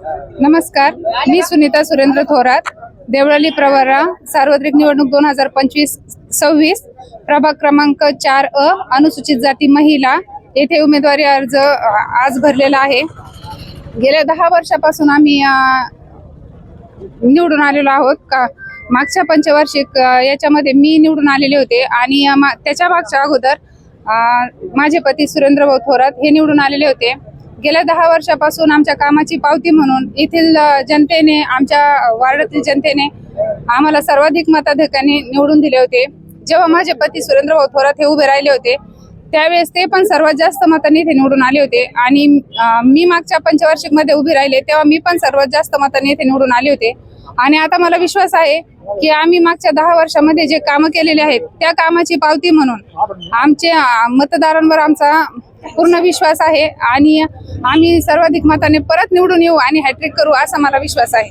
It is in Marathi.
नमस्कार, मी सुनीता सुरेंद्र थोरात, देवळाली प्रवरा, सार्वत्रिक निवडणूक 2025-26, प्रभाग क्रमांक 4A, अनुसूचित जाती महिला येथे उमेदवारी अर्ज आज भरलेला आहे। गेल्या 10 वर्षापासून आम्ही निवडून आलेलो आहोत। का मागच्या पंचवार्षिक याच्यामध्ये मी निवडून आलेले होते आणि त्याच्या मागच्या अगोदर माझे पती सुरेंद्र भाऊ थोरात हे निवडून आलेले होते। गेल्या 10 वर्षापासून आमच्या कामाची पावती म्हणून येथील जनतेने, आमच्या वार्डातील जनतेने आम्हाला सर्वाधिक मताधिक्याने निवडून दिले होते। जेव्हा माझे पती सुरेंद्र भाऊ थोरात हे उभे राहिले होते त्यावेळेस ते पण सर्वात जास्त मतांनी इथे निवडून आले होते आणि मी मागच्या पंचवार्षिक मध्ये उभी राहिले तेव्हा मी पण सर्वात जास्त मतांनी इथे निवडून आले होते। आणि आता मला विश्वास आहे की आम्ही मागच्या 10 वर्षामध्ये जे कामं केलेले आहेत त्या कामाची पावती म्हणून आमच्या मतदारांवर आमचा पूर्ण विश्वास आहे आणि आम्ही सर्वाधिक मताने परत निवडून येऊ आणि हॅट्रिक करू असा मला विश्वास आहे।